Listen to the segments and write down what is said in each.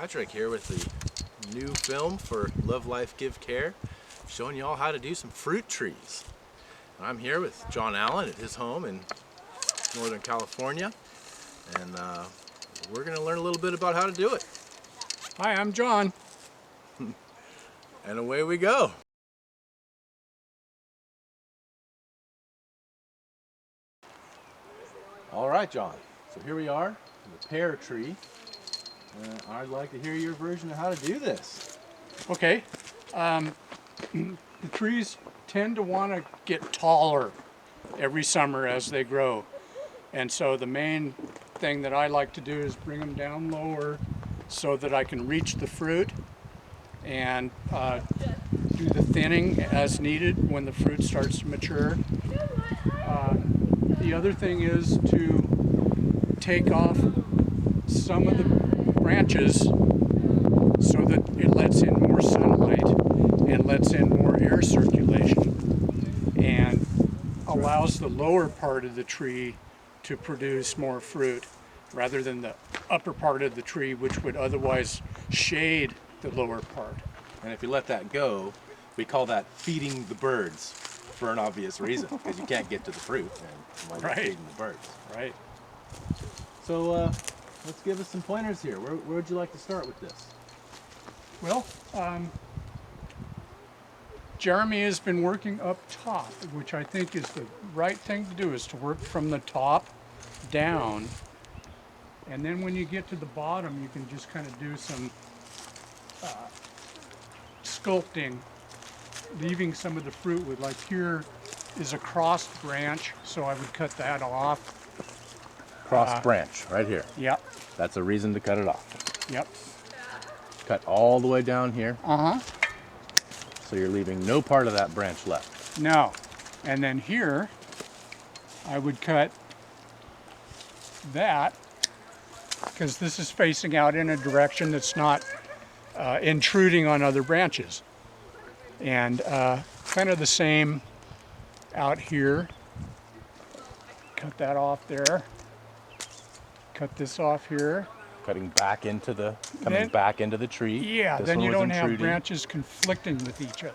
Patrick here with the new film for Love Life Give Care, showing you all how to do some fruit trees. I'm here with John Allen at his home in Northern California, and we're going to learn a little bit about how to do it. Hi, I'm John. And away we go. All right, John, so here we are, the pear tree. I'd like to hear your version of how to do this. Okay, the trees tend to want to get taller every summer as they grow. And so the main thing that I like to do is bring them down lower so that I can reach the fruit and do the thinning as needed when the fruit starts to mature. The other thing is to take off some of the branches so that it lets in more sunlight and lets in more air circulation and allows the lower part of the tree to produce more fruit rather than the upper part of the tree, which would otherwise shade the lower part. And if you let that go, we call that feeding the birds for an obvious reason, because you can't get to the fruit and you might be feeding the birds. Right. So let's give us some pointers here. Where would you like to start with this? Well, Jeremy has been working up top, which I think is the right thing to do, is to work from the top down. And then when you get to the bottom, you can just kind of do some sculpting, leaving some of the fruit with, like here is a crossed branch, so I would cut that off. Cross branch, right here. Yep. That's a reason to cut it off. Yep. Cut all the way down here. Uh-huh. So you're leaving no part of that branch left. No. And then here, I would cut that, because this is facing out in a direction that's not intruding on other branches. And kind of the same out here. Cut that off there. Cut this off here. Cutting back into the, back into the tree. Yeah, This then one you was don't have intruding. branches conflicting with each other.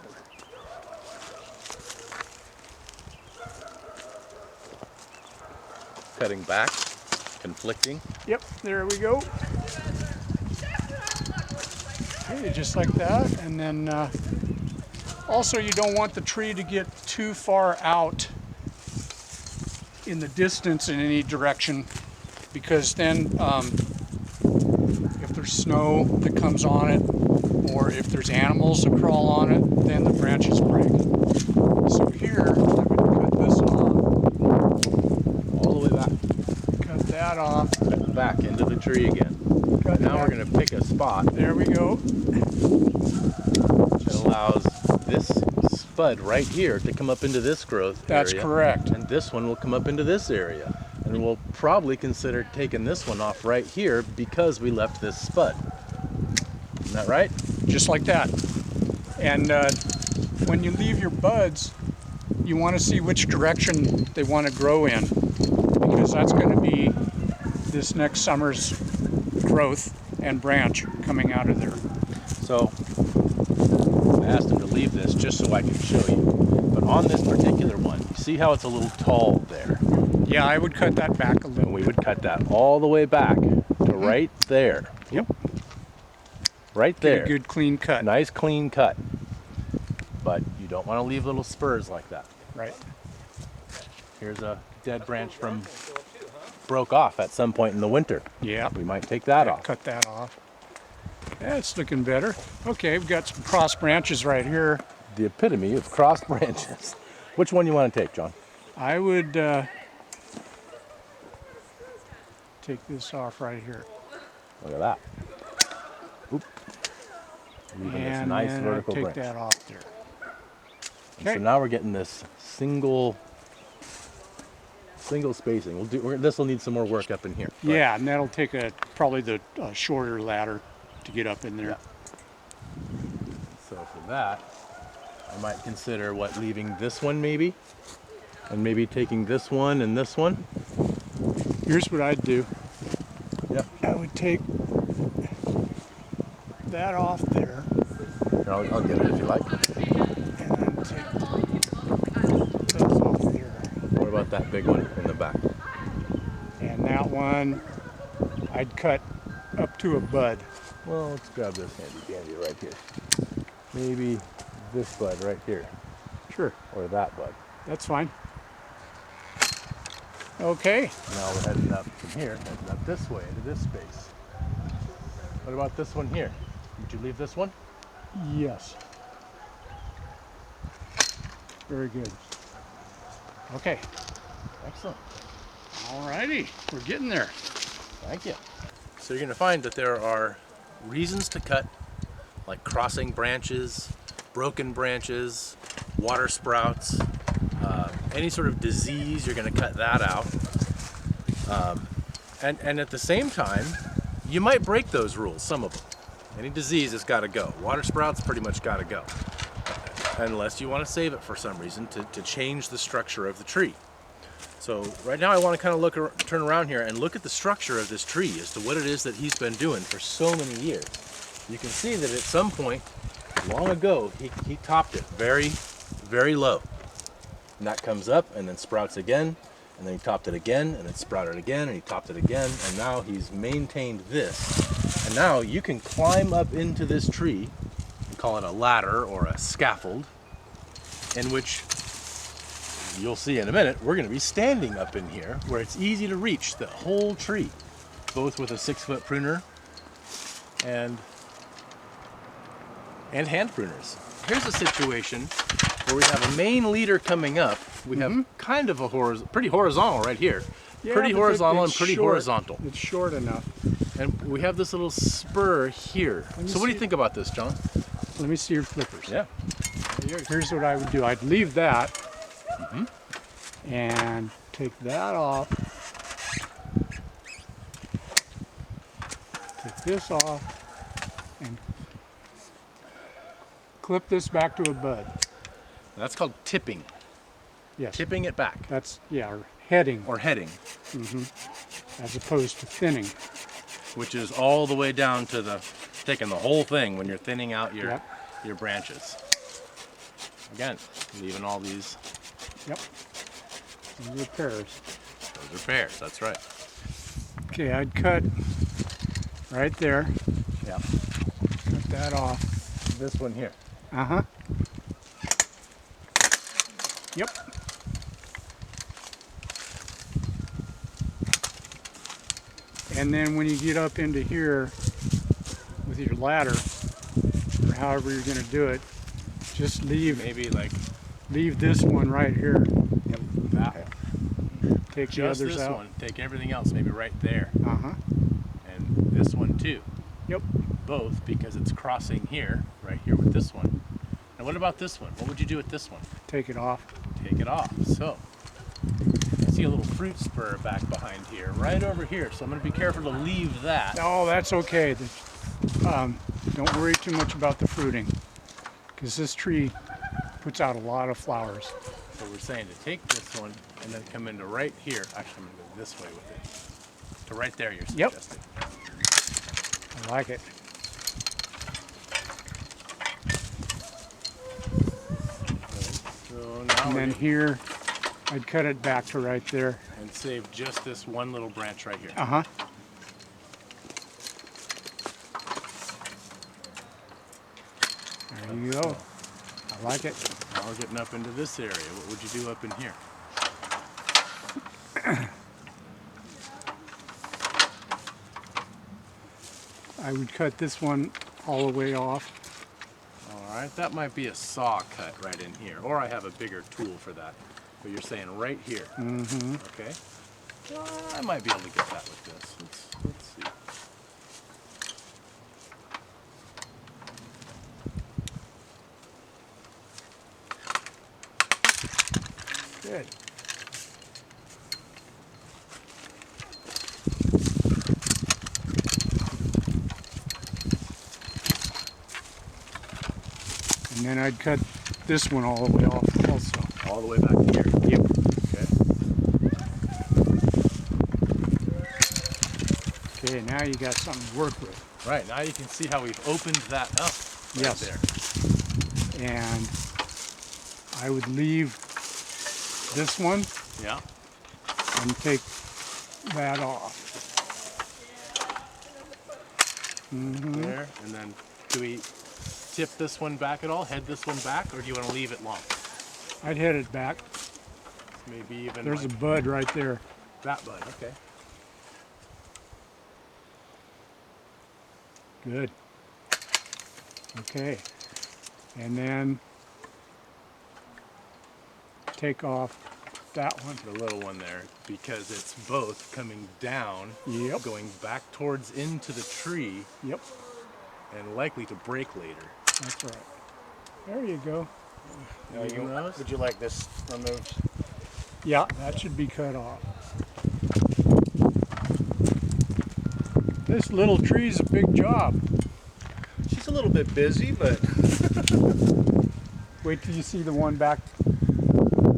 Cutting back, conflicting. Yep, there we go. Okay, just like that. And then also you don't want the tree to get too far out in the distance in any direction, because then if there's snow that comes on it, or if there's animals that crawl on it, then the branches break. So here, I'm going to cut this off. All the way back. Cut that off. Cut back into the tree again. Now we're going to pick a spot. There we go. That allows this spud right here to come up into this growth area. That's correct. And this one will come up into this area. And we'll probably consider taking this one off right here because we left this spud. Isn't that right? Just like that. And when you leave your buds, you want to see which direction they want to grow in, because that's going to be this next summer's growth and branch coming out of there. So I asked him to leave this just so I can show you. But on this particular one, you see how it's a little tall there? Yeah, I would cut that back a little. And we would cut that all the way back to right there. Yep. Right there. Get a good clean cut. Nice clean cut. But you don't want to leave little spurs like that. Right. Here's a dead branch from broke off at some point in the winter. Yeah. We might take that off. Cut that off. Yeah, it's looking better. Okay, we've got some cross branches right here. The epitome of crossed branches. Which one you want to take, John? I would take this off right here. Look at that. Oop. Leaving this nice then vertical take branch. that off there. And so now we're getting this single spacing. This will need some more work up in here. Yeah, and that'll take probably the shorter ladder to get up in there. Yeah. So for that, I might consider leaving this one maybe, and maybe taking this one and this one. Here's what I'd do. Yep. I would take that off there, Here, I'll get it if you like. and then take those off there. What about that big one in the back? And that one, I'd cut up to a bud. Well, let's grab this handy dandy right here. Maybe this bud right here, Sure, or that bud. that's fine. Okay, Now we're heading up from here, heading up this way into this space. What about this one here? Did you leave this one? yes. Very good. Okay, Excellent. alrighty, we're getting there. Thank you. So you're going to find that there are reasons to cut, like crossing branches, broken branches, water sprouts, any sort of disease, you're going to cut that out. And at the same time, you might break those rules, some of them. Any disease has got to go. Water sprouts pretty much got to go. Unless you want to save it for some reason to change the structure of the tree. So right now I want to kind of turn around here and look at the structure of this tree as to what it is that he's been doing for so many years. You can see that at some point, long ago, he topped it very, very low. And that comes up and then sprouts again, and then he topped it again, and then sprouted again, and he topped it again, and now he's maintained this. And now you can climb up into this tree, and call it a ladder or a scaffold, in which you'll see in a minute, we're going to be standing up in here where it's easy to reach the whole tree, both with a 6-foot pruner and hand pruners. Here's a situation where we have a main leader coming up. We have kind of a pretty horizontal right here. Yeah, pretty but horizontal it's and pretty short. horizontal. It's short enough. And we have this little spur here. So what do you think about this, John? Let me see your flippers. Yeah. Here's what I would do. I'd leave that and take that off. Take this off and clip this back to a bud. That's called tipping. Yes. Tipping it back. That's, yeah, or heading, Or heading, as opposed to thinning. which is all the way down to taking the whole thing when you're thinning out Yep. your branches. Again, leaving all these. Yep. These are pears. Those are pears, that's right. Okay, I'd cut right there. Yeah. Cut that off. This one here. Uh-huh. Yep. And then when you get up into here with your ladder, or however you're going to do it, just leave this one right here. Yep. That. Take the Just others this out. one. Take everything else maybe right there. Uh-huh. And this one too. Yep. Both because it's crossing here, right here with this one. And what about this one? What would you do with this one? Take it off. Take it off. So, I see a little fruit spur back behind here, right over here. So I'm going to be careful to leave that. Oh, that's okay. Don't worry too much about the fruiting, because this tree puts out a lot of flowers. So we're saying to take this one and then come into right here. Actually, I'm going to go this way with it. To right there, you're Yep. suggesting. I like it. So now And we're then here, I'd cut it back to right there. and save just this one little branch right here. Uh-huh. There you go. I like it. Now we're getting up into this area. What would you do up in here? I would cut this one all the way off. All right, that might be a saw cut right in here, or I have a bigger tool for that. But you're saying right here. Mm-hmm. Okay. I might be able to get that with this. Let's see. Good. And then I'd cut this one all the way off also. All the way back here. Yep. Okay. Okay, now you got something to work with. Right, now you can see how we've opened that up right Yes. there. And I would leave this one Yeah. and take that off. There, and then do we tip this one back at all, head this one back, or do you want to leave it long? I'd head it back. Maybe even There's like a bud right there. that bud, okay. Good. Okay. And then take off that one. The little one there, because it's both coming down, Yep. going back towards into the tree, Yep. and likely to break later. That's right. There you go. Leaving those? Would you like this removed? Yeah, that should be cut off. This little tree's a big job. She's a little bit busy, but Wait till you see the one back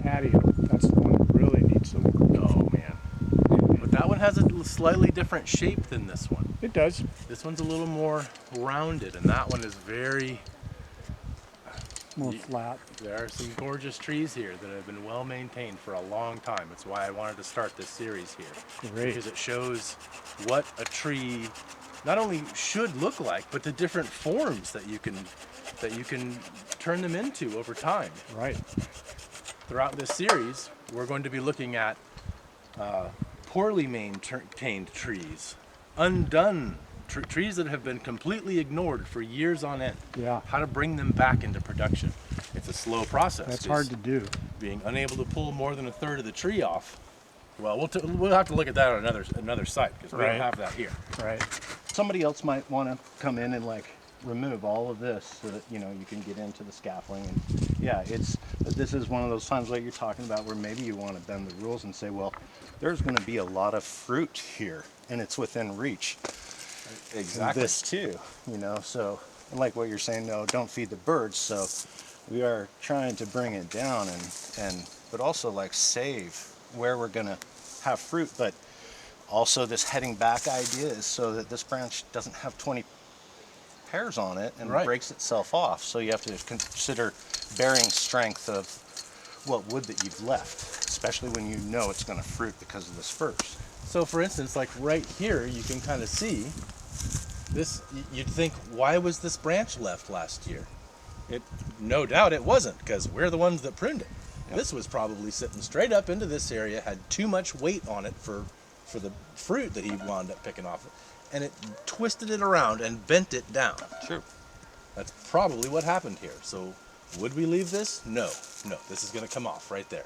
patio. That's the one that really needs some work. Oh man. But that one has a slightly different shape than this one. It does. This one's a little more rounded, and that one is very... More flat. There are some gorgeous trees here that have been well maintained for a long time. That's why I wanted to start this series here. Great. Because it shows what a tree not only should look like, but the different forms that you can turn them into over time. Right. Throughout this series, we're going to be looking at poorly maintained trees, undone trees that have been completely ignored for years on end. Yeah. How to bring them back into production. It's a slow process. That's hard to do. Being unable to pull more than a third of the tree off. Well, we'll have to look at that on another site because we Right. don't have that here. Right. somebody else might want to come in and like remove all of this so that you can get into the scaffolding. And yeah, this is one of those times like you're talking about where maybe you want to bend the rules and say, well, there's going to be a lot of fruit here and it's within reach. Exactly. This too, so, and like what you're saying, no, don't feed the birds. So we are trying to bring it down but also like save where we're going to have fruit. But also this heading back idea is so that this branch doesn't have 20 pairs on it and Right. breaks itself off. So you have to consider bearing strength of what wood that you've left, especially when you know it's going to fruit because of the spurs. So for instance, like right here, you can kind of see this. You'd think, why was this branch left last year? No doubt it wasn't, because we're the ones that pruned it. Yep. This was probably sitting straight up into this area, had too much weight on it for the fruit that he wound up picking off, and it twisted it around and bent it down. True. That's probably what happened here. So would we leave this? No, this is going to come off right there.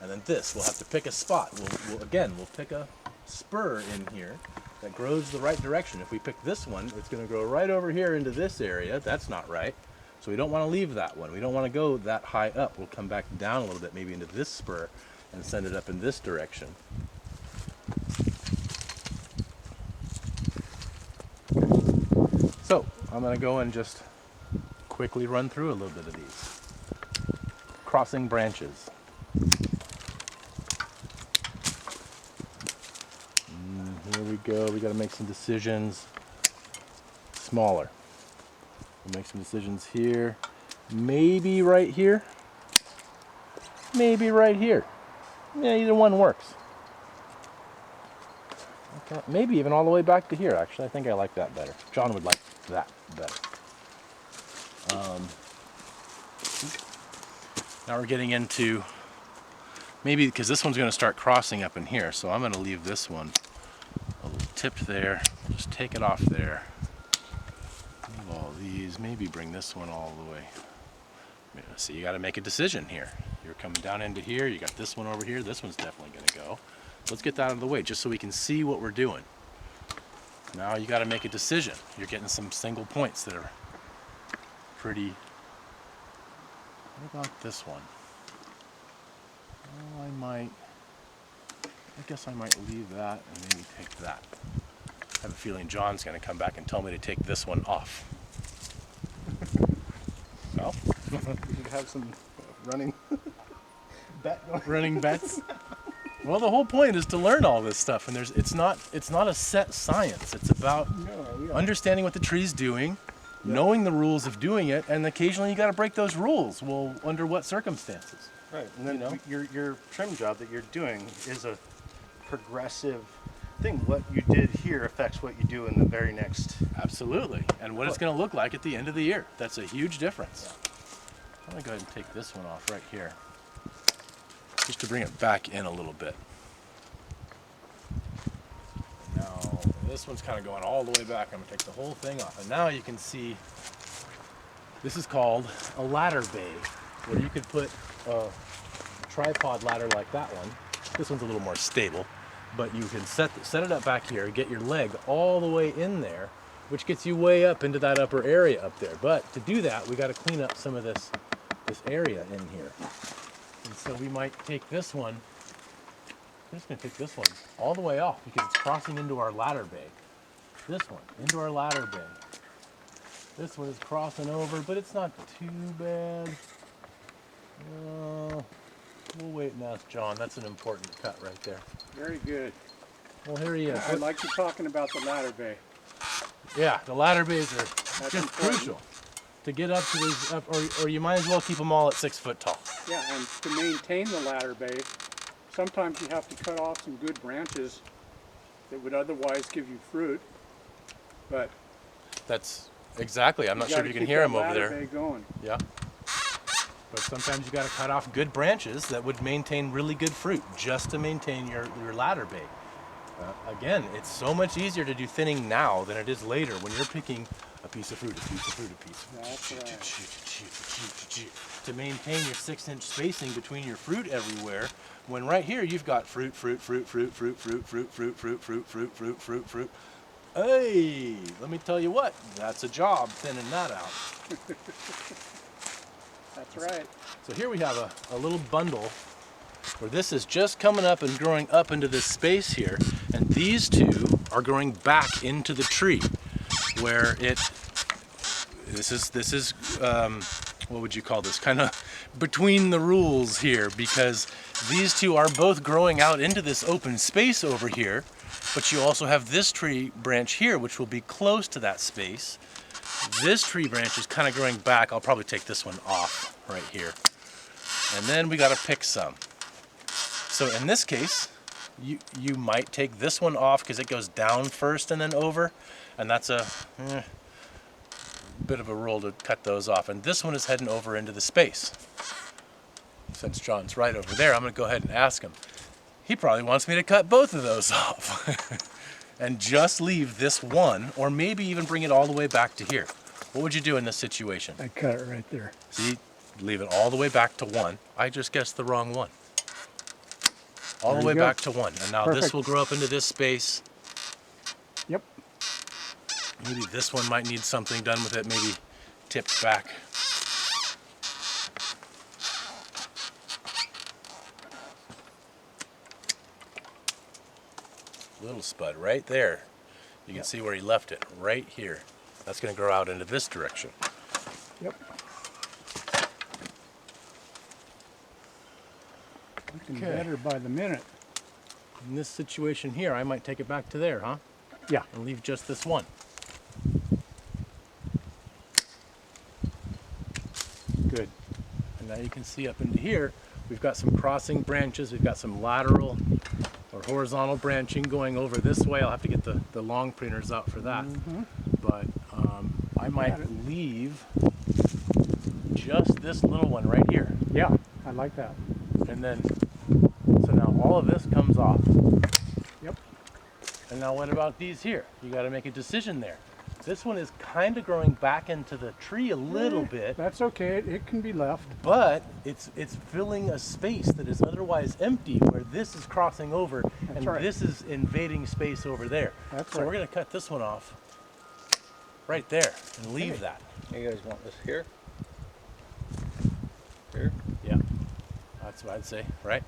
And then this, we'll have to pick a spot. We'll pick a spur in here that grows the right direction. If we pick this one, it's going to grow right over here into this area. That's not right. So we don't want to leave that one. We don't want to go that high up. We'll come back down a little bit, maybe into this spur, and send it up in this direction. So I'm going to go and just quickly run through a little bit of these. Crossing branches. Here we go. We got to make some decisions. Smaller. We'll make some decisions here. Maybe right here. Maybe right here. Yeah, either one works. Okay. Maybe even all the way back to here, actually. I think I like that better. John would like that better. Now we're getting into maybe, because this one's going to start crossing up in here, so I'm going to leave this one a little tipped there. Just take it off there. Move all these. Maybe bring this one all the way. So you got to make a decision here. You're coming down into here. You got this one over here. This one's definitely going to go. Let's get that out of the way just so we can see what we're doing. Now you got to make a decision. You're getting some single points that are pretty. What about this one? Well, I guess I might leave that and maybe take that. I have a feeling John's going to come back and tell me to take this one off. Well, We should have some running bet going. running bets. Well, the whole point is to learn all this stuff, and it's not a set science. It's about understanding what the tree's doing, knowing the rules of doing it, and occasionally you got to break those rules. Well, under what circumstances? Right, and then your trim job that you're doing is a progressive thing. What you did here affects what you do in the very next. Absolutely, and what it's going to look like at the end of the year. That's a huge difference. I'm going to go ahead and take this one off right here, just to bring it back in a little bit. Now, this one's kind of going all the way back. I'm going to take the whole thing off, and now you can see this is called a ladder bay, where you could put a tripod ladder like that one. This one's a little more stable, but you can set it up back here, get your leg all the way in there, which gets you way up into that upper area up there. But to do that, we got to clean up some of this area in here. And so we might take this one, I'm just going to take this one all the way off because it's crossing into our ladder bay. This one, into our ladder bay. This one is crossing over, but it's not too bad. We'll wait and ask John. That's an important cut right there. Very good. Well, here he is. I like you talking about the ladder bay. Yeah, the ladder bays are That's just important. crucial to get up to these, or you might as well keep them all at 6 foot tall. Yeah, and to maintain the ladder bay, sometimes you have to cut off some good branches that would otherwise give you fruit. But That's exactly. I'm not sure if you can hear him over there. Bay going. Yeah. But sometimes you got to cut off good branches that would maintain really good fruit just to maintain your ladder bay. Again, it's so much easier to do thinning now than it is later when you're picking a piece of fruit, a piece of fruit, a piece of fruit. That's To maintain your 6-inch spacing between your fruit everywhere, when right here you've got fruit. Hey, let me tell you what, that's a job thinning that out. That's right. So here we have a little bundle where this is just coming up and growing up into this space here, and these two are growing back into the tree where this is what would you call this, kind of between the rules here, because these two are both growing out into this open space over here, but you also have this tree branch here which will be close to that space. This tree branch is kind of growing back. I'll probably take this one off right here. And then we got to pick some. So in this case, you might take this one off because it goes down first and then over. And that's a bit of a rule to cut those off. And this one is heading over into the space. Since John's right over there, I'm going to go ahead and ask him. He probably wants me to cut both of those off. And just leave this one, or maybe even bring it all the way back to here. What would you do in this situation? I cut it right there. See, leave it all the way back to 1. I just guessed the wrong one. All the way back to 1. And now this will grow up into this space. Yep. Maybe this one might need something done with it, maybe tipped back. Little spud right there. You can see where he left it, right here. That's going to grow out into this direction. Yep. Looking better by the minute. In this situation here, I might take it back to there, huh? Yeah. And leave just this one. Good. And now you can see up into here, we've got some crossing branches, we've got some lateral or horizontal branching going over this way. I'll have to get the long pruners out for that. But I might leave just this little one right here. Yeah, I like that. And then, so now all of this comes off. Yep. And now what about these here? You got to make a decision there. This one is kind of growing back into the tree a little bit. That's okay. It can be left. But it's filling a space that is otherwise empty, where this is crossing over and this is invading space over there. So we're going to cut this one off right there and leave that. You guys want this here? Here? Yeah, that's what I'd say, right?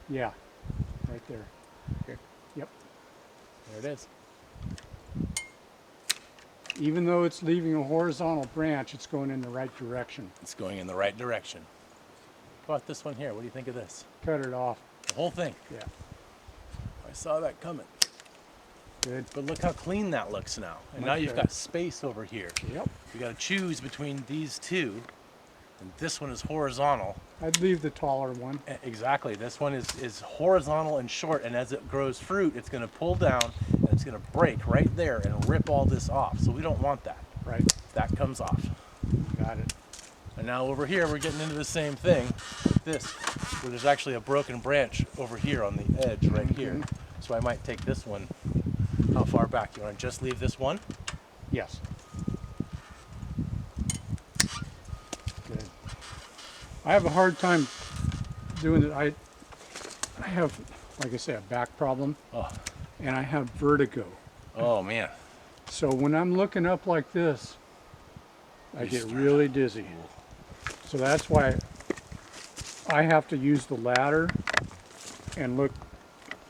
Yeah, right there. Here. Yep. There it is. Even though it's leaving a horizontal branch, it's going in the right direction. It's going in the right direction. How about this one here? What do you think of this? Cut it off. The whole thing. Yeah. I saw that coming. Good. But look how clean that looks now. And Much now you've better. got space over here. Yep. You got to choose between these two. And this one is horizontal. I'd leave the taller one. Exactly. This one is horizontal and short, and as it grows fruit, it's going to pull down and it's going to break right there and rip all this off. So we don't want that. Right. That comes off. Got it. And now over here, we're getting into the same thing. This, where there's actually a broken branch over here on the edge right here. So I might take this one. How far back? Do you want to just leave this one? Yes. Good. I have a hard time doing it. I have, like I say, a back problem, Oh, and I have vertigo. oh man. So when I'm looking up like this, I You get start- really dizzy. So that's why I have to use the ladder and look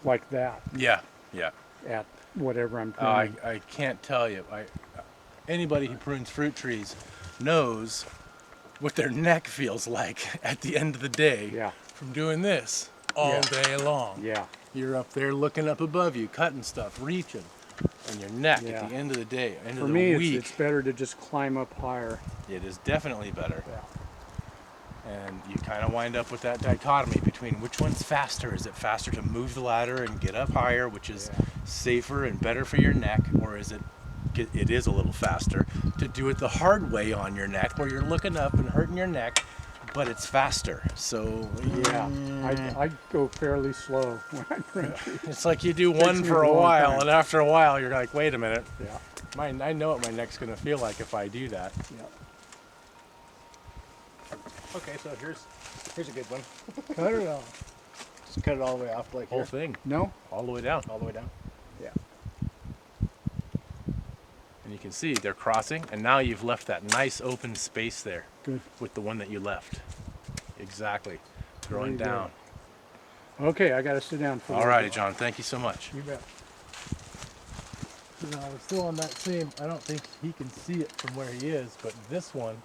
like that Yeah, yeah. at whatever I'm I pruning. I can't tell you. Anybody who prunes fruit trees knows what their neck feels like at the end of the day Yeah, from doing this all Yeah. day long. yeah, You're up there looking up above you, cutting stuff, reaching, and your neck Yeah. at the end of the day, end for of the me week, it's better to just climb up higher. it is definitely better. Yeah. And you kind of wind up with that dichotomy between which one's faster. Is it faster to move the ladder and get up higher, which is Yeah. safer and better for your neck, or is it is a little faster to do it the hard way on your neck, where you're looking up and hurting your neck, but it's faster. So Yeah, I go fairly slow when I prune trees. it's like you do Takes one me for a a long while, time. and after a while, you're like, wait a minute, Yeah, I know what my neck's gonna feel like if I do that. yeah. Okay, so here's a good one. Cut it off. Just cut it all the way off like whole here. thing, No? all the way down. All the way down. Yeah. And you can see they're crossing, and now you've left that nice open space there Good. with the one that you left. Exactly. Growing There you go. down. Okay, I got to sit down for a little Alrighty, bit. John. Thank you so much. You bet. I was still on that same. I don't think he can see it from where he is, but this one,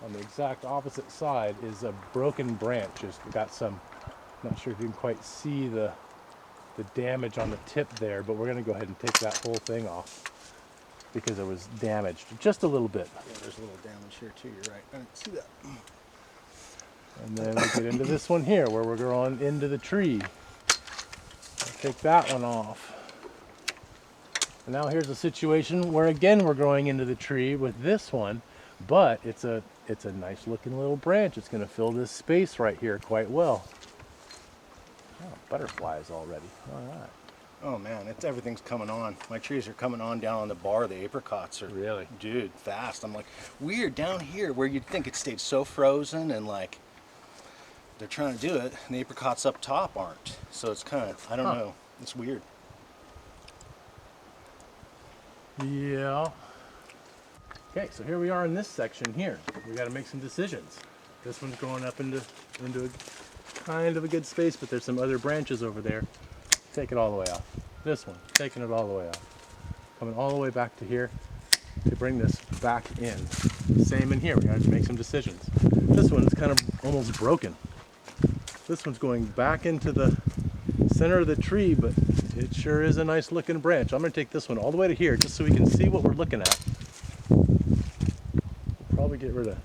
on the exact opposite side, is a broken branch. It's got some. Not sure if you can quite see the damage on the tip there, but we're going to go ahead and take that whole thing off because it was damaged just a little bit. Yeah, there's a little damage here too. You're right. I didn't see that. And then we get into this one here where we're going into the tree. I'll take that one off. And now here's a situation where again we're growing into the tree with this one, but it's a nice looking little branch. It's going to fill this space right here quite well. Oh, butterflies already. All right. Oh man, everything's coming on. My trees are coming on down on the bar. The apricots are Really? dude, fast. I'm like, weird down here where you'd think it stayed so frozen and like they're trying to do it, and the apricots up top aren't. So it's kind of, I don't know. It's weird. Yeah. Okay, so here we are in this section here. We got to make some decisions. This one's going up into a kind of a good space, but there's some other branches over there. Take it all the way off. This one, taking it all the way off. Coming all the way back to here to bring this back in. Same in here, we got to make some decisions. This one's kind of almost broken. This one's going back into the center of the tree, but it sure is a nice looking branch. I'm going to take this one all the way to here just so we can see what we're looking at. We'll probably get rid of...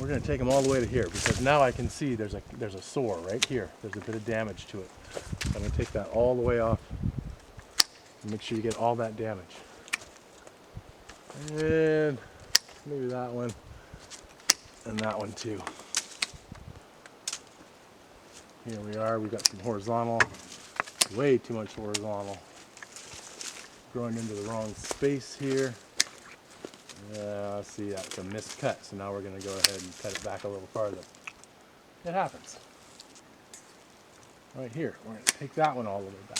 we're going to take them all the way to here because now I can see there's a sore right here. There's a bit of damage to it. So I'm going to take that all the way off and make sure you get all that damage. And maybe that one and that one too. Here we are, we've got some horizontal, way too much horizontal. Growing into the wrong space here. I see that's a miscut, so now we're going to go ahead and cut it back a little farther. It happens. Right here, we're going to take that one all the way back.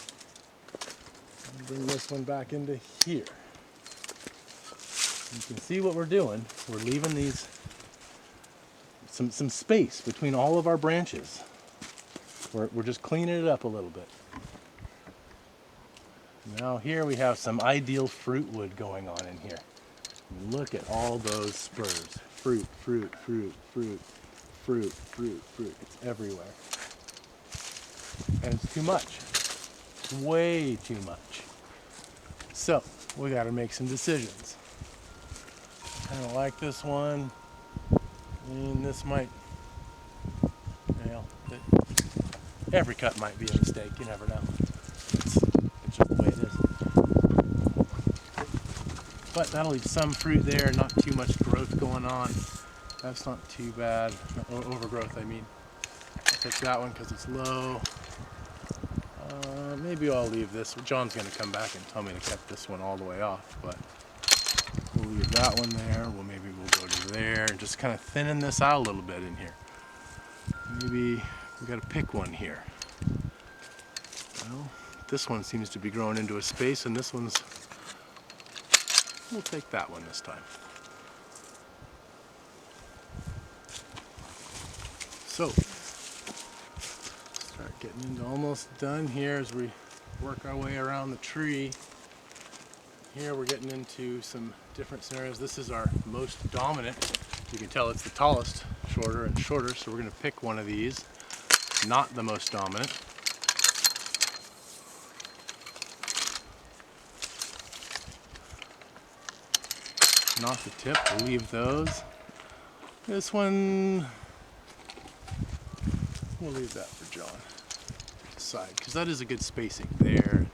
And bring this one back into here. You can see what we're doing. We're leaving these some space between all of our branches. We're just cleaning it up a little bit. Now here we have some ideal fruit wood going on in here. Look at all those spurs. Fruit, fruit, fruit, fruit. fruit, fruit, fruit. It's everywhere. And it's too much. It's way too much. So, we got to make some decisions. Kind of like this one. And this might, well, every cut might be a mistake. You never know. It's just the way it is. But that'll leave some fruit there, not too much growth going on. That's not too bad. Overgrowth, I mean. I'll take that one because it's low. Maybe I'll leave this. John's going to come back and tell me to cut this one all the way off, but we'll leave that one there. Well, maybe we'll go to there and just kind of thinning this out a little bit in here. Maybe we got to pick one here. Well, this one seems to be growing into a space, and this one's. We'll take that one this time. So, start getting into almost done here as we work our way around the tree. Here we're getting into some different scenarios. This is our most dominant. You can tell it's the tallest, shorter and shorter, so we're going to pick one of these. Not the most dominant. Not the tip, we'll leave those. This one, we'll leave that for John. Side, because that is a good spacing there.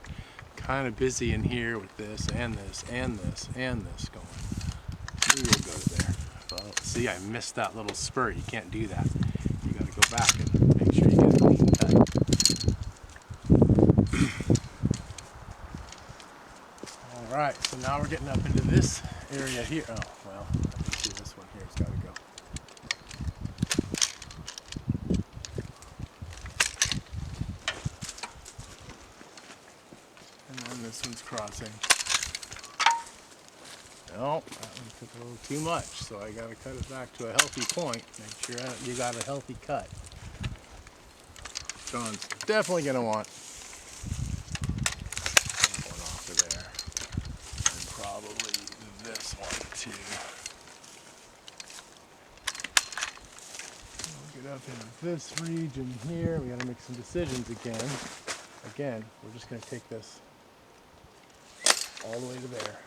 Kind of busy in here with this and this and this and this going. We will go to there. Well, see, I missed that little spurt. You can't do that. You got to go back and make sure you get it clean cut. All right, so now we're getting up into this area here. Oh, well, I can see this one here has got to go. And then this one's crossing. No, that one took a little too much, so I got to cut it back to a healthy point. Make sure you got a healthy cut. John's definitely going to want one off of there. And probably this one too. We'll get up into this region here. We got to make some decisions again. Again, we're just going to take this all the way to there.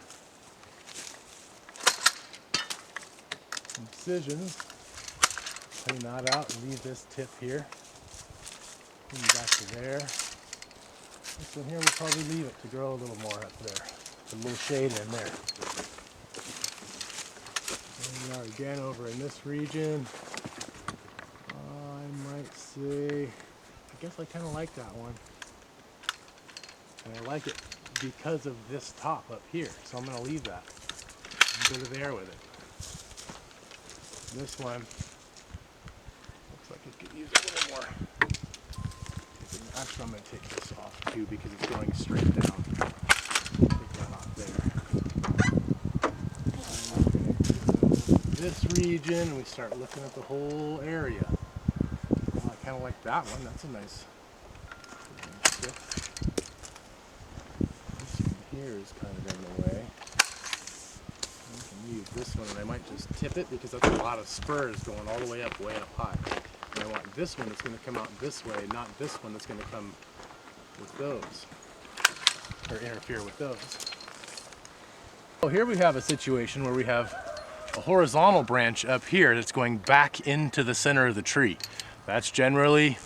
Some decisions. Clean that out and leave this tip here. Bring it back to there. This one here, we'll probably leave it to grow a little more up there. A little shade in there. And we are again over in this region. I might say, I guess I kind of like that one. And I like it because of this top up here. So I'm going to leave that and go to there with it. This one looks like it could use a little more. Actually, I'm going to take this off too because it's going straight down. Take that off there. This region, we start looking at the whole area. Well, I kind of like that one. That's a nice tip. This one here is kind of in the way. I can use this one, and I might just tip it because that's a lot of spurs going all the way up high. And I want this one that's going to come out this way, not this one that's going to come with those, or interfere with those. So here we have a situation where we have a horizontal branch up here that's going back into the center of the tree. That's generally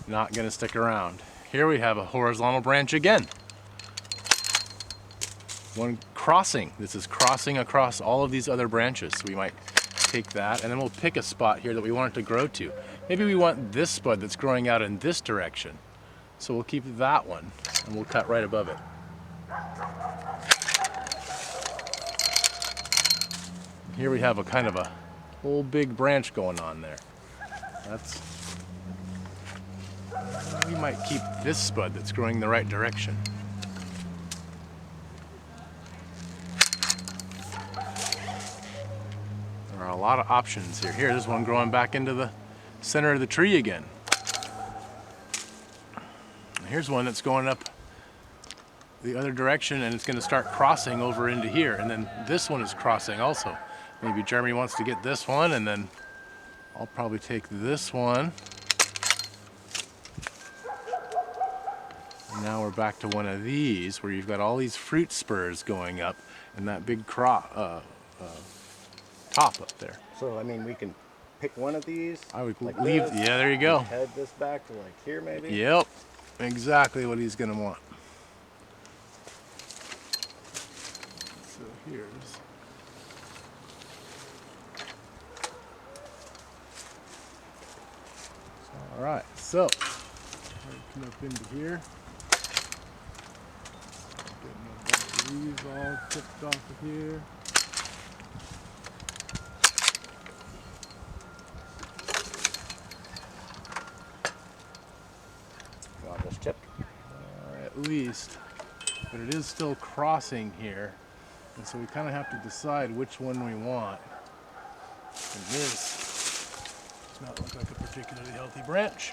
not going to stick around. Here we have a horizontal branch again. One crossing. This is crossing across all of these other branches. So we might take that, and then we'll pick a spot here that we want it to grow to. Maybe we want this spud that's growing out in this direction. So we'll keep that one, and we'll cut right above it. Here we have a kind of a whole big branch going on there. That's. We might keep this spud that's growing the right direction. There are a lot of options here. There's one growing back into the center of the tree again. And here's one that's going up the other direction, and it's going to start crossing over into here. And then this one is crossing also. Maybe Jeremy wants to get this one, and then I'll probably take this one. And now we're back to one of these where you've got all these fruit spurs going up and that big top up there. So, I mean, we can pick one of these. I would like leave, this, yeah, there you go. and head this back to like here maybe. Yep, exactly what he's gonna want. So here's. All right, so come up into here. Getting a bunch of these all tipped off of here. Got this tipped. At least, but it is still crossing here, and so we kind of have to decide which one we want. And this does not look like a particularly healthy branch,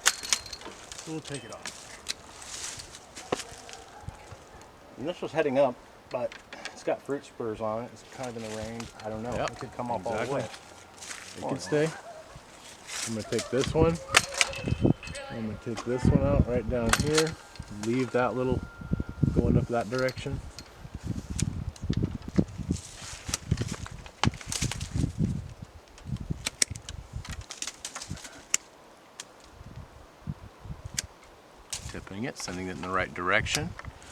so we'll take it off. And this was heading up, but it's got fruit spurs on it. It's kind of in the range. I don't know. Yep, It could come up all the exactly. way. It can stay. I'm gonna take this one. I'm gonna take this one out right down here. Leave that little going up that direction. Tipping it, sending it in the right direction.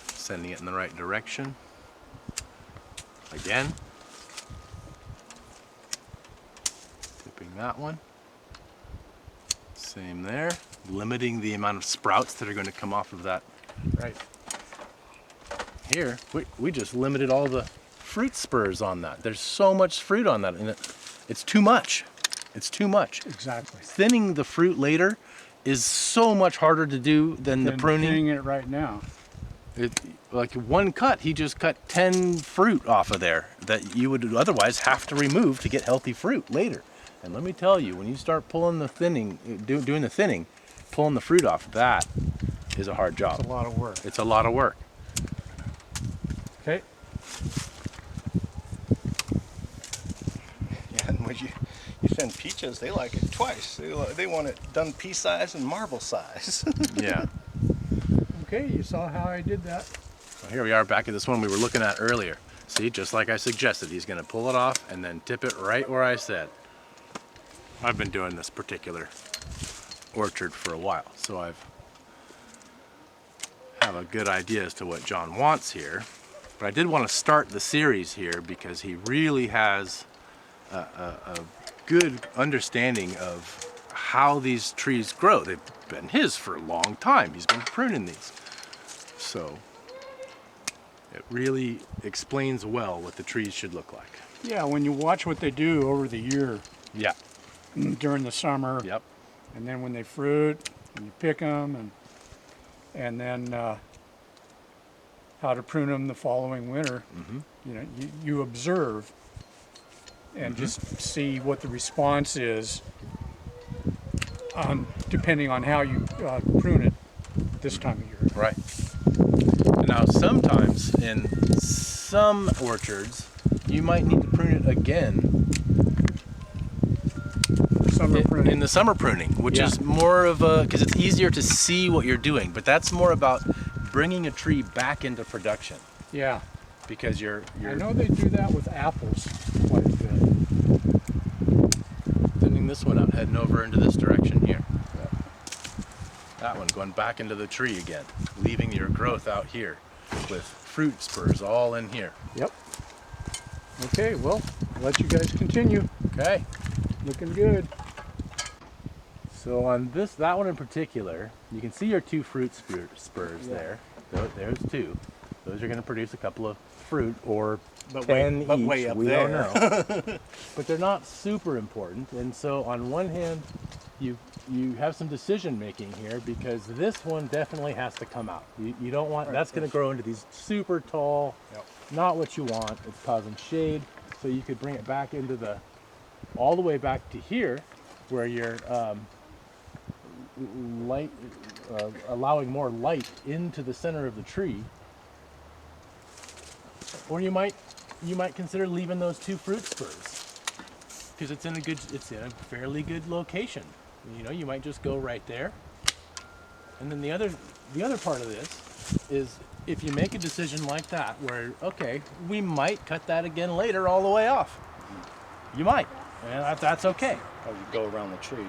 Sending it in the right direction. Again. Tipping that one. Same there. Limiting the amount of sprouts that are going to come off of that. Right here, we just limited all the fruit spurs on that. There's so much fruit on that, and it's too much. It's too much. Exactly. Thinning the fruit later is so much harder to do than the pruning. Thinning it right now. Like one cut, he just cut 10 fruit off of there that you would otherwise have to remove to get healthy fruit later. And let me tell you, when you start pulling the thinning, doing the thinning, pulling the fruit off, that is a hard job. It's a lot of work. It's a lot of work. Okay. Yeah, and when you send peaches, they like it twice. They want it done pea size and marble size. Yeah. Okay, you saw how I did that. So here we are back at this one we were looking at earlier. See, just like I suggested, he's going to pull it off and then tip it right where I said. I've been doing this particular orchard for a while, so have a good idea as to what John wants here. But I did want to start the series here because he really has a good understanding of how these trees grow. They've been his for a long time. He's been pruning these. So it really explains well what the trees should look like. Yeah, when you watch what they do over the year Yeah. during the summer, Yep. and then when they fruit, and you pick them, and then how to prune them the following winter. Mm-hmm. You know, you observe and just see what the response is depending on how you prune it this time of year. Right. Now, sometimes in some orchards, you might need to prune it again Summer pruning. in the summer pruning, which Yeah. is more of a, because it's easier to see what you're doing, but that's more about bringing a tree back into production Yeah, because you're I know they do that with apples quite a bit. thinning this one out, heading over into this direction here. That one going back into the tree again, leaving your growth out here with fruit spurs all in here. Yep. Okay, well, I'll let you guys continue. Okay. Looking good. So on that one in particular, you can see your two fruit spurs there. There's two. Those are going to produce a couple of fruit, or 10 each. way up we there. don't know. But they're not super important. And so on one hand, you have some decision making here because this one definitely has to come out. You don't want, that's going to grow into these super tall, not what you want. It's causing shade. So you could bring it back into all the way back to here where you're light, allowing more light into the center of the tree. Or you might consider leaving those two fruit spurs. because it's in a fairly good location. You know, you might just go right there. And then the other part of this is if you make a decision like that, where, okay, we might cut that again later all the way off. You might, and that's okay. Or you go around the tree,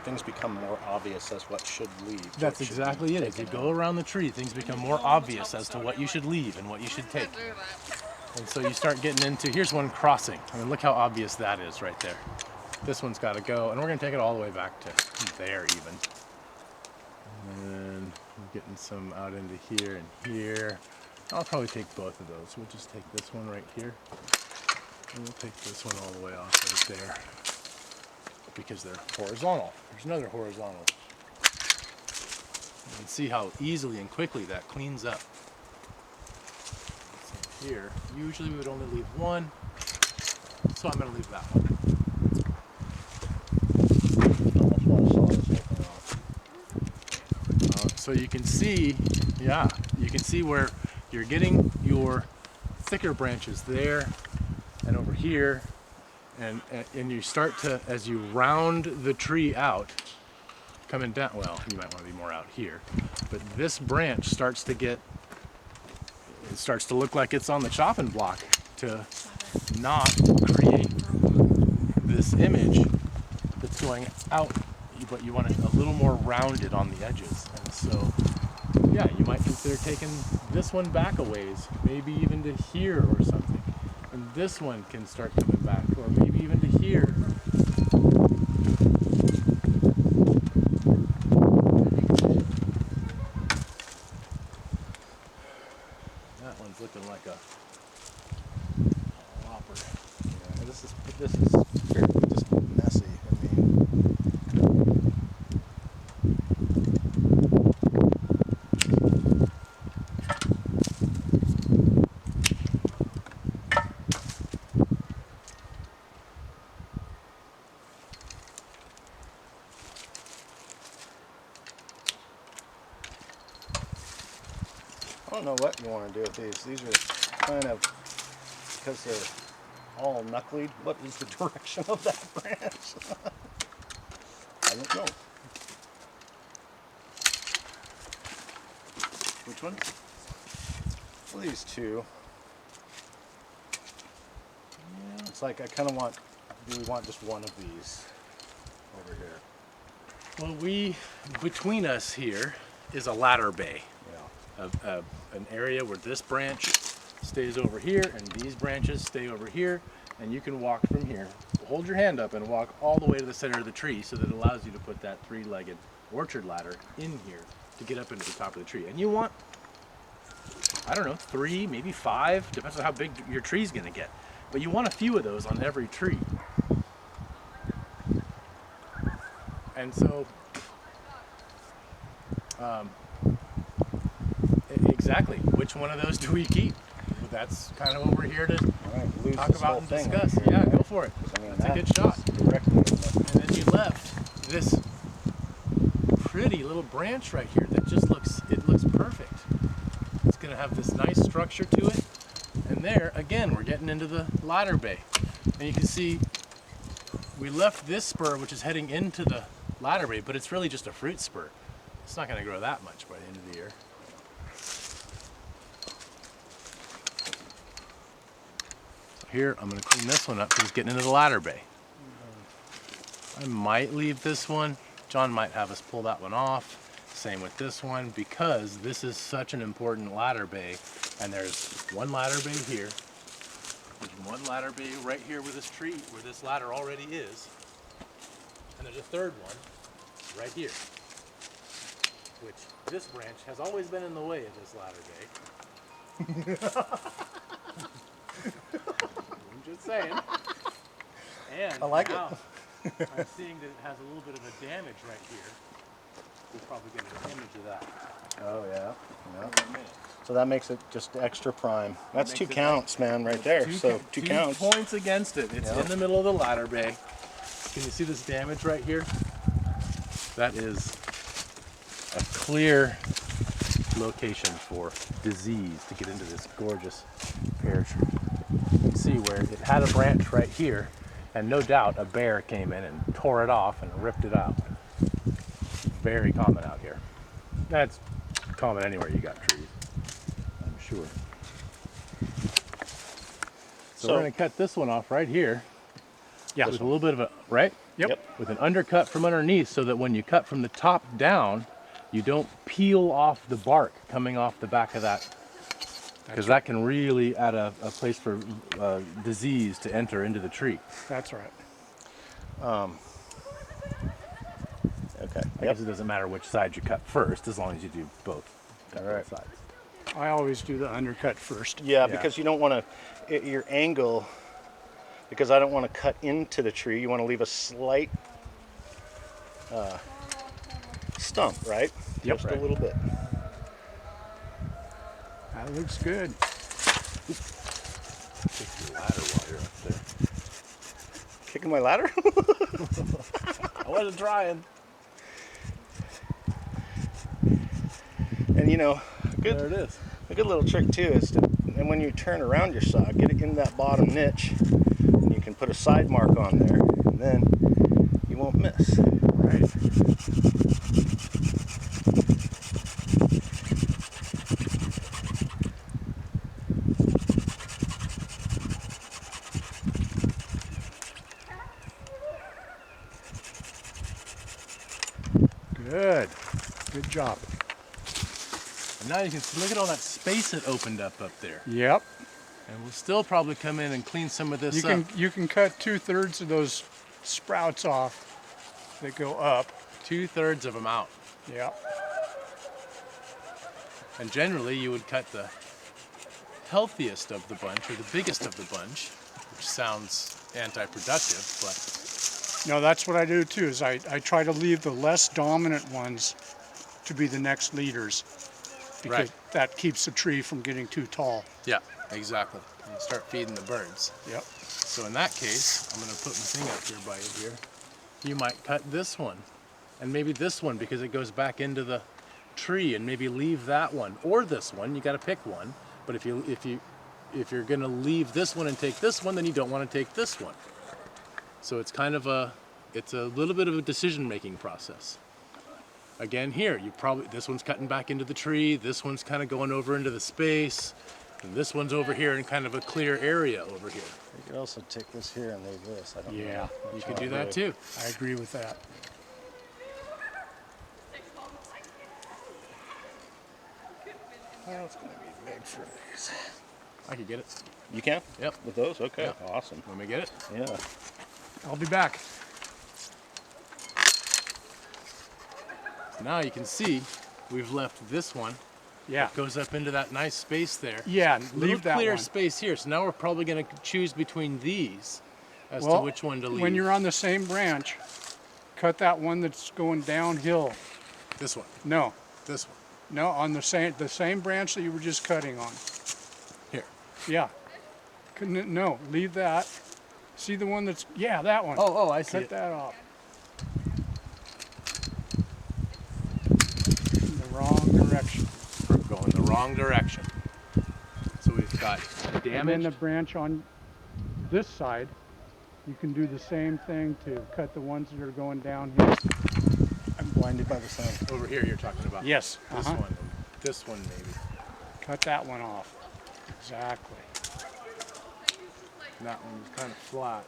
things become more obvious as what should leave. That's exactly it. As you go around the tree, things become more obvious as to what you should leave and what you should take. And so you start getting into, here's one crossing. I mean, look how obvious that is right there. This one's got to go, and we're going to take it all the way back to there even. And then we're getting some out into here and here. I'll probably take both of those. We'll just take this one right here, and we'll take this one all the way off right there, because they're horizontal. There's another horizontal. You can see how easily and quickly that cleans up. So here, usually we would only leave one, so I'm going to leave that one. So you can see, yeah, you can see where you're getting your thicker branches there and over here, and you start to, as you round the tree out, coming down, well, you might want to be more out here, but this branch starts to get, it starts to look like it's on the chopping block to not create this image that's going out, but you want it a little more rounded on the edges. And so, yeah, you might consider taking this one back a ways, maybe even to here or something. And this one can start coming back, or maybe even to here. That one's looking like a whopper. Yeah, this is fairly just messy. I mean, I don't know what you want to do with these. These are kind of, because they're all knuckly. What is the direction of that branch? I don't know. Which one? Well, these two. Yeah, it's like I kind of want, do we want just one of these over here? Well, between us here is a ladder bay. Yeah. An area where this branch stays over here and these branches stay over here, and you can walk from here. Hold your hand up and walk all the way to the center of the tree, so that it allows you to put that three-legged orchard ladder in here to get up into the top of the tree. And you want, I don't know, 3, maybe 5, depends on how big your tree's gonna get. But you want a few of those on every tree. And so, exactly, which one of those do we keep? That's kind of what we're here to talk about and discuss. Yeah, go for it. I mean, that's a good shot. And then you left this pretty little branch right here that just looks perfect. It's gonna have this nice structure to it. And there, again, we're getting into the ladder bay. And you can see we left this spur, which is heading into the ladder bay, but it's really just a fruit spur. It's not gonna grow that much by the end of the year. Here, I'm going to clean this one up because it's getting into the ladder bay. I might leave this one. John might have us pull that one off. Same with this one, because this is such an important ladder bay. And there's one ladder bay here. There's one ladder bay right here where this tree, where this ladder already is. And there's a third one right here, which this branch has always been in the way of this ladder bay. Just saying. And I like now, I'm seeing that it has a little bit of a damage right here. We'll probably get an image of that. Oh yeah. In a minute. So that makes it just extra prime. That's 2 counts, man, right there. So 2 counts. 2 points against it. It's in the middle of the ladder bay. Can you see this damage right here? That is a clear location for disease to get into this gorgeous pear tree. You can see where it had a branch right here, And no doubt a bear came in and tore it off and ripped it out. Very common out here. That's common anywhere you got trees, I'm sure. So we're going to cut this one off right here. Yeah. With a little bit of a, right? Yep. With an undercut from underneath so that when you cut from the top down, you don't peel off the bark coming off the back of that. Because that can really add a place for disease to enter into the tree. That's right. Okay. I guess it doesn't matter which side you cut first, as long as you do both. Cut both sides. I always do the undercut first. Yeah, because you don't want to, your angle, because I don't want to cut into the tree. You want to leave a slight stump, right? Yep. Just a little bit. That looks good. Kick your ladder while you're up there. Kicking my ladder? I wasn't trying. And you know, There it is. a good little trick too is to, and when you turn around your saw, get it in that bottom niche, and you can put a side mark on there, and then you won't miss. Right. Good. Good job. And now you can look at all that space that opened up there. Yep. And we'll still probably come in and clean some of this You can cut 2/3 of those sprouts off that go up. 2/3 of them out. Yep. And generally you would cut the healthiest of the bunch, or the biggest of the bunch, which sounds anti-productive, but No, that's what I do too, is I try to leave the less dominant ones to be the next leaders. Because Right. that keeps the tree from getting too tall. yeah, exactly. You start feeding the birds. Yep. So in that case, I'm going to put my thing up here by you here. You might cut this one, and maybe this one because it goes back into the tree, and maybe leave that one or this one. You got to pick one. But if you're going to leave this one and take this one, then you don't want to take this one. So it's kind of a little bit of a decision-making process. Again, here, this one's cutting back into the tree, this one's kind of going over into the space, and this one's over here in kind of a clear area over here. You could also take this here and leave this. I don't know. Yeah, You could do that too. I agree with that. Well, it's going to be big for these. I could get it. You can? Yep. With those? Okay. Yep. Awesome. Want me to get it? Yeah. I'll be back. Now you can see we've left this one. Yeah. Goes up into that nice space there. Yeah, Little leave that clear one. space here. So now we're probably going to choose between these as to Well, which one to leave. when you're on the same branch, cut that one that's going downhill. This one. No, This one. no, on the same branch that you were just cutting on. Here. Yeah. No, leave that. See the one that's, yeah, that one. Oh, I see Cut it. that off. In the wrong direction. We're going the wrong direction. So we've got And then damage. the branch on this side, you can do the same thing to cut the ones that are going downhill. I'm blinded by the sun. Over here you're talking about. Yes. This one. And this one maybe. Cut that one off. Exactly. And that one's kind of flat.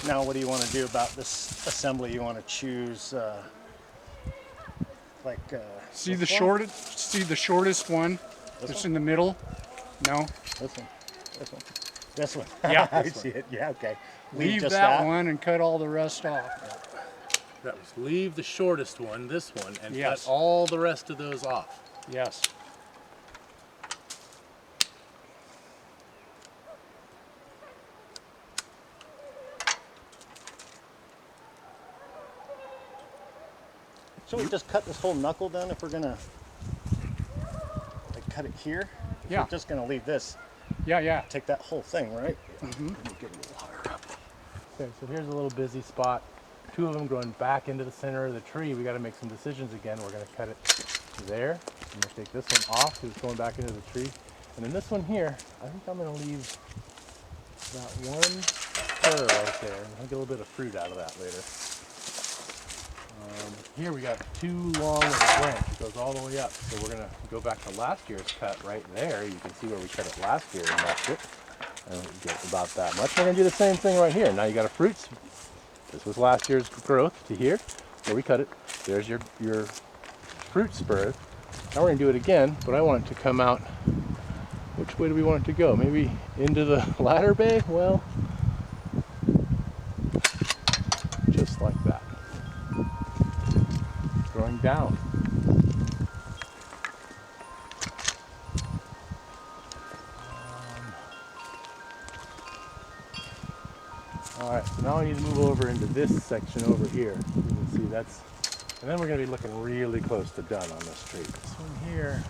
Now, what do you want to do about this assembly? You want to choose See this the one? shortest one that's in the middle? No? This one. This one. This one. Yeah, I this see it. Yeah. Okay. Leave just that one and cut all the rest off. That was leave the shortest one, this one, and Yes. cut all the rest of those off. Yes. Should we just cut this whole knuckle then if we're gonna cut it here? If Yeah. We're just gonna leave this. Yeah. Take that whole thing, right? Mm-hmm. Let me get a little higher up. Okay, so here's a little busy spot. Two of them going back into the center of the tree. We got to make some decisions again. We're going to cut it there. I'm going to take this one off because it's going back into the tree. And in this one here, I think I'm going to leave that one spur right there. And I'll get a little bit of fruit out of that later. Here we got too long of a branch. It goes all the way up. So we're going to go back to last year's cut right there. You can see where we cut it last year and left it. I don't get about that much. We're going to do the same thing right here. Now you got a fruit. This was last year's growth to here, where we cut it. There's your fruit spur. Now we're going to do it again, but I want it to come out. Which way do we want it to go? Maybe into the ladder bay? Well, just like that. Going down. All right, so now I need to move over into this section over here. You can see that's, and then we're going to be looking really close to done on this tree. This one here,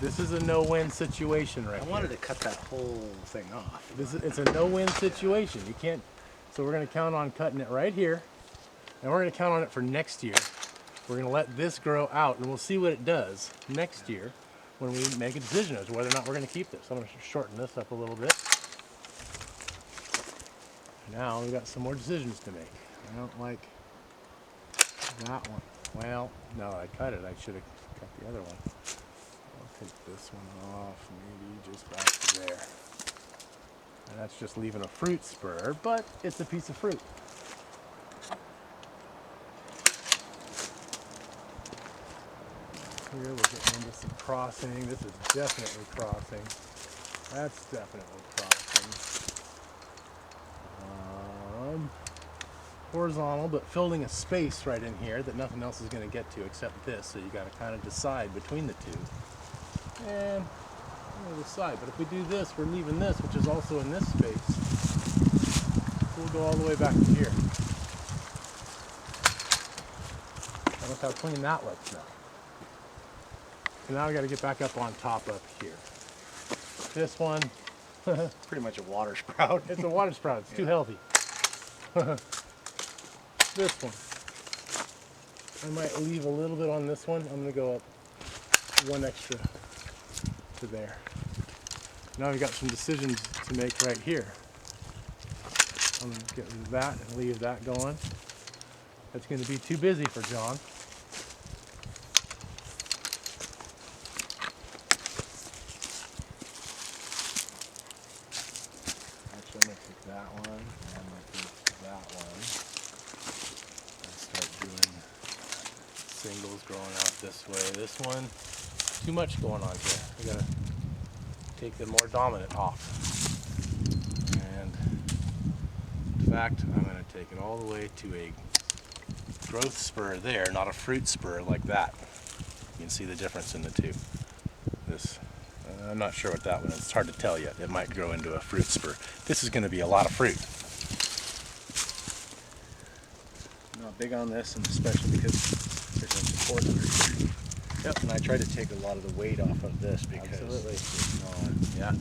this is a no-win situation right here. I wanted to cut that whole thing off. It's a no-win situation. You can't, so we're going to count on cutting it right here, and we're going to count on it for next year. We're going to let this grow out, and we'll see what it does next year when we make a decision as to whether or not we're going to keep this. I'm going to shorten this up a little bit. Now we've got some more decisions to make. I don't like that one. Well, no, I cut it. I should have cut the other one. I'll take this one off, maybe just back to there. And that's just leaving a fruit spur, but it's a piece of fruit. Here we're getting into some crossing. This is definitely crossing. That's definitely crossing. Horizontal, but filling a space right in here that nothing else is going to get to except this. So you got to kind of decide between the two. And I'm going to decide. But if we do this, we're leaving this, which is also in this space. We'll go all the way back to here. And look how clean that looks now. So now we got to get back up on top up here. This one, Pretty much a water sprout. it's a water sprout. It's too healthy. This one, I might leave a little bit on this one. I'm going to go up one extra to there. Now we've got some decisions to make right here. I'm going to get rid of that and leave that going. That's going to be too busy for John. Actually, I'm going to take that one and I'm going to take that one. Start doing singles growing out this way. This one, too much going on here. We gotta take the more dominant off. And in fact, I'm gonna take it all the way to a growth spur there, not a fruit spur like that. You can see the difference in the two. This, I'm not sure what that one is. It's hard to tell yet. It might grow into a fruit spur. This is gonna be a lot of fruit. Not big on this, and especially because there's no support under here. Yep. And I try to take a lot of the weight off of this because Absolutely. it's not. Yeah. And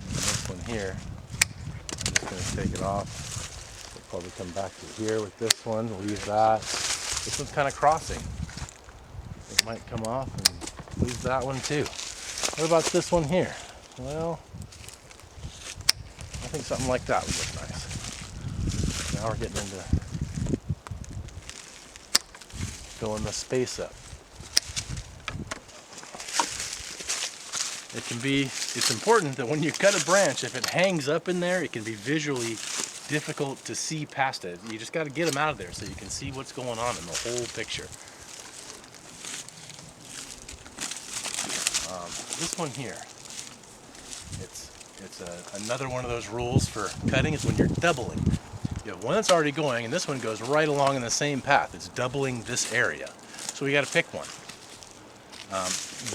this one here, I'm just going to take it off. We'll probably come back to here with this one, leave that. This one's kind of crossing. It might come off and leave that one too. What about this one here? Well, I think something like that would look nice. Now we're getting into filling the space up. It's important that when you cut a branch, if it hangs up in there, it can be visually difficult to see past it. You just got to get them out of there so you can see what's going on in the whole picture. This one here, it's another one of those rules for cutting is when you're doubling. You have one that's already going, and this one goes right along in the same path. It's doubling this area. So we got to pick one.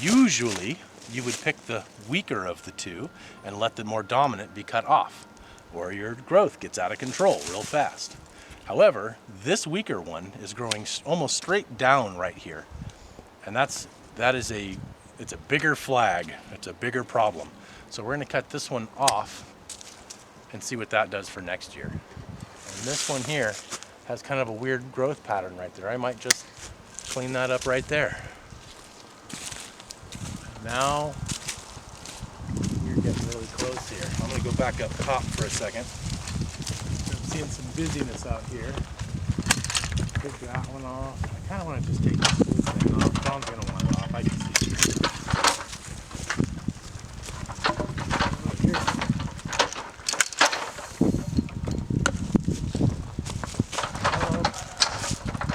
Usually, you would pick the weaker of the two and let the more dominant be cut off, or your growth gets out of control real fast. However, this weaker one is growing almost straight down right here, and it's a bigger flag. It's a bigger problem. So we're going to cut this one off and see what that does for next year. And this one here has kind of a weird growth pattern right there. I might just clean that up right there. Now you're getting really close here. I'm going to go back up top for a second. I'm seeing some busyness out here. Take that one off. I kind of want to just take this thing off. John's going to want it off. I can see it.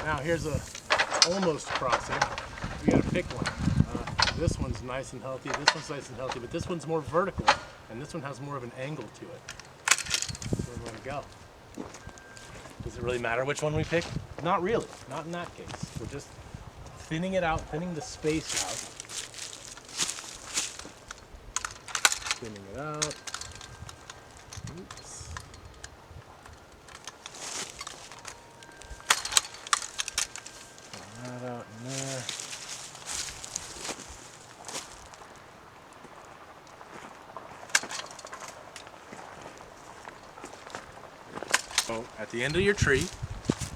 Now here's a almost crossing. We got to pick one. This one's nice and healthy. This one's nice and healthy, but this one's more vertical, and this one has more of an angle to it. That's where we're going to go. Does it really matter which one we pick? Not really. Not in that case. We're just thinning it out, thinning the space out. Thinning it out. Oops. That out in there. So at the end of your tree,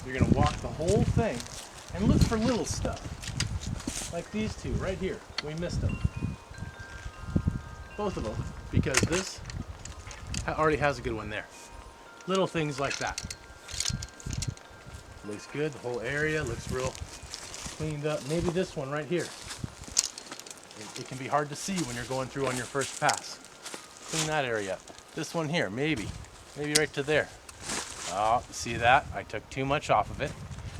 you're going to walk the whole thing and look for little stuff. Like these two right here. We missed them. Both of them, because this already has a good one there. Little things like that. Looks good. The whole area looks real cleaned up. Maybe this one right here. It can be hard to see when you're going through on your first pass. Clean that area up. This one here, maybe right to there. Oh, see that? I took too much off of it.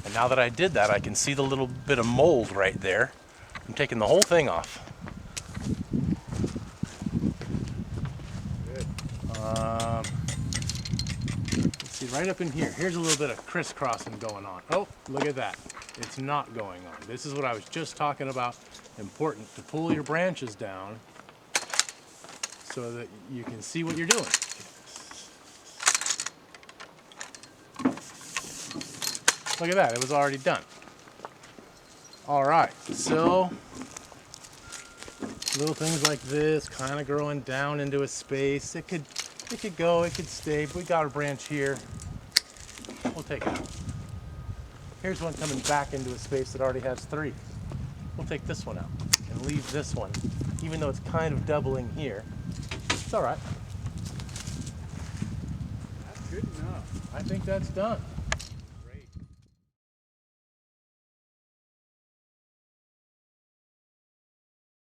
And now that I did that, I can see the little bit of mold right there. I'm taking the whole thing off. Good. Let's see, right up in here. Here's a little bit of crisscrossing going on. Oh, look at that. It's not going on. This is what I was just talking about. Important to pull your branches down so that you can see what you're doing. Look at that, it was already done. All right, so little things like this, kind of growing down into a space. It could go, it could stay, but we got a branch here. We'll take it out. Here's one coming back into a space that already has three. We'll take this one out and leave this one, even though it's kind of doubling here. It's all right. That's good enough. I think that's done.